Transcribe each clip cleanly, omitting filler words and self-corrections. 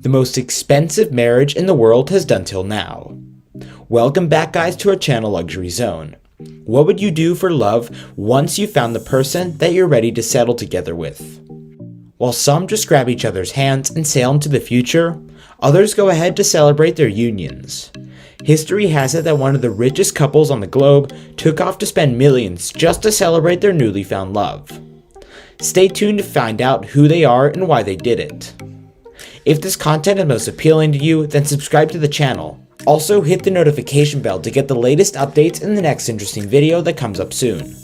The most expensive marriage in the world has done till now. Welcome back, guys, to our channel Luxury Zone. What would you do for love once you found the person that you're ready to settle together with? While some just grab each other's hands and sail into the future, others go ahead to celebrate their unions. History has it that one of the richest couples on the globe took off to spend millions just to celebrate their newly found love. Stay tuned to find out who they are and why they did it. If this content is most appealing to you, then subscribe to the channel. Also, hit the notification bell to get the latest updates in the next interesting video that comes up soon.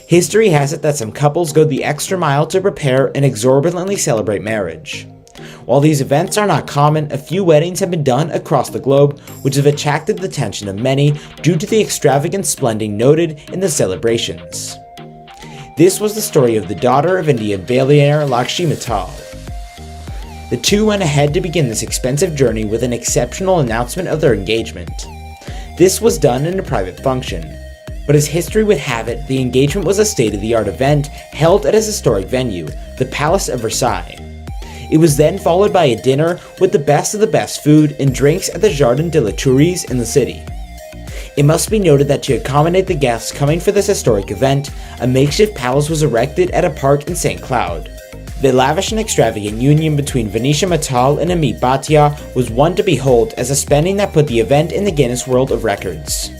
History has it that some couples go the extra mile to prepare and exorbitantly celebrate marriage. While these events are not common, a few weddings have been done across the globe, which have attracted the attention of many due to the extravagant splendor noted in the celebrations. This was the story of the daughter of Indian billionaire Lakshmi Mittal. The two went ahead to begin this expensive journey with an exceptional announcement of their engagement. This was done in a private function, but as history would have it, the engagement was a state-of-the-art event held at a historic venue, the Palace of Versailles. It was then followed by a dinner with the best food and drinks at the Jardin de la Tuileries in the city. It must be noted that to accommodate the guests coming for this historic event, a makeshift palace was erected at a park in St. Cloud. The lavish and extravagant union between Venetia Mittal and Amit Bhatia was one to behold, as a spending that put the event in the Guinness World of Records.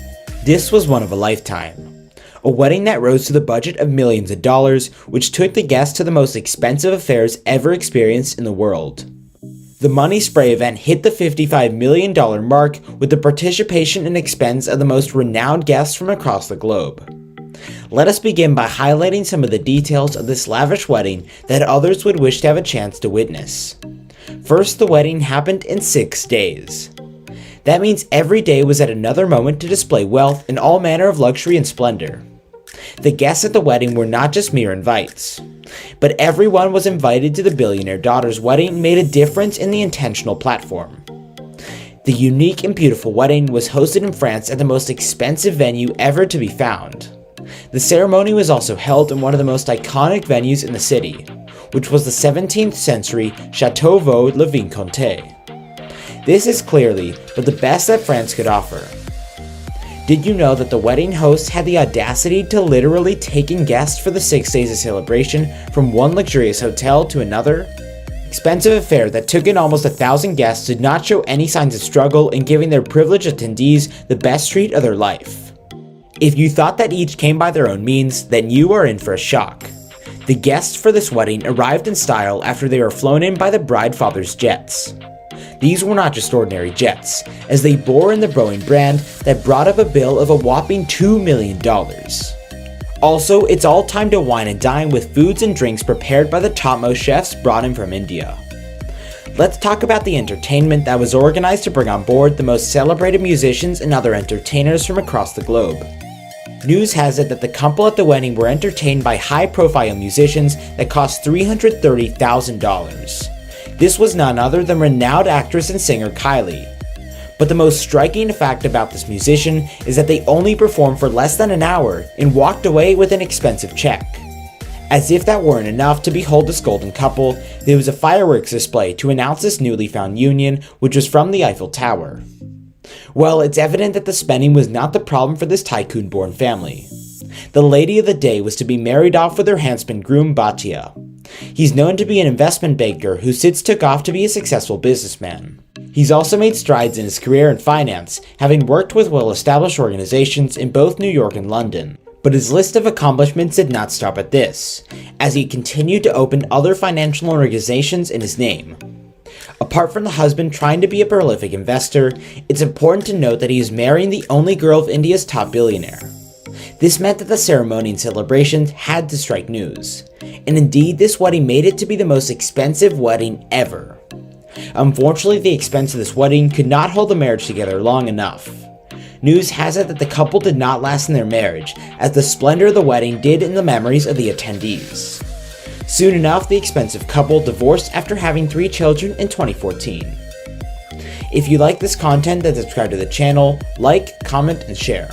This was one of a lifetime. A wedding that rose to the budget of millions of dollars, which took the guests to the most expensive affairs ever experienced in the world. The Money Spray event hit the $55 million mark with the participation and expense of the most renowned guests from across the globe. Let us begin by highlighting some of the details of this lavish wedding that others would wish to have a chance to witness. First, the wedding happened in 6 days. That means every day was at another moment to display wealth and all manner of luxury and splendor. The guests at the wedding were not just mere invites, but everyone was invited to the billionaire daughter's wedding and made a difference in the intentional platform. The unique and beautiful wedding was hosted in France at the most expensive venue ever to be found. The ceremony was also held in one of the most iconic venues in the city, which was the 17th century Chateau Vaux-le-Vicomte. This is clearly but the best that France could offer. Did you know that the wedding hosts had the audacity to literally take in guests for the 6 days of celebration from one luxurious hotel to another? Expensive affair that took in almost 1,000 guests did not show any signs of struggle in giving their privileged attendees the best treat of their life. If you thought that each came by their own means, then you are in for a shock. The guests for this wedding arrived in style after they were flown in by the bride father's jets. These were not just ordinary jets, as they bore in the Boeing brand that brought up a bill of a whopping $2 million. Also, it's all time to wine and dine with foods and drinks prepared by the topmost chefs brought in from India. Let's talk about the entertainment that was organized to bring on board the most celebrated musicians and other entertainers from across the globe. News has it that the couple at the wedding were entertained by high-profile musicians that cost $330,000. This was none other than renowned actress and singer Kylie. But the most striking fact about this musician is that they only performed for less than an hour and walked away with an expensive check. As if that weren't enough to behold this golden couple, there was a fireworks display to announce this newly found union, which was from the Eiffel Tower. Well, it's evident that the spending was not the problem for this tycoon-born family. The lady of the day was to be married off with her handsome groom Bhatia. He's known to be an investment banker who since took off to be a successful businessman. He's also made strides in his career in finance, having worked with well-established organizations in both New York and London. But his list of accomplishments did not stop at this, as he continued to open other financial organizations in his name. Apart from the husband trying to be a prolific investor, it's important to note that he is marrying the only girl of India's top billionaire. This meant that the ceremony and celebrations had to strike news, and indeed this wedding made it to be the most expensive wedding ever. Unfortunately, the expense of this wedding could not hold the marriage together long enough. News has it that the couple did not last in their marriage, as the splendor of the wedding did in the memories of the attendees. Soon enough, the expensive couple divorced after having 3 children in 2014. If you like this content, then subscribe to the channel, like, comment, and share.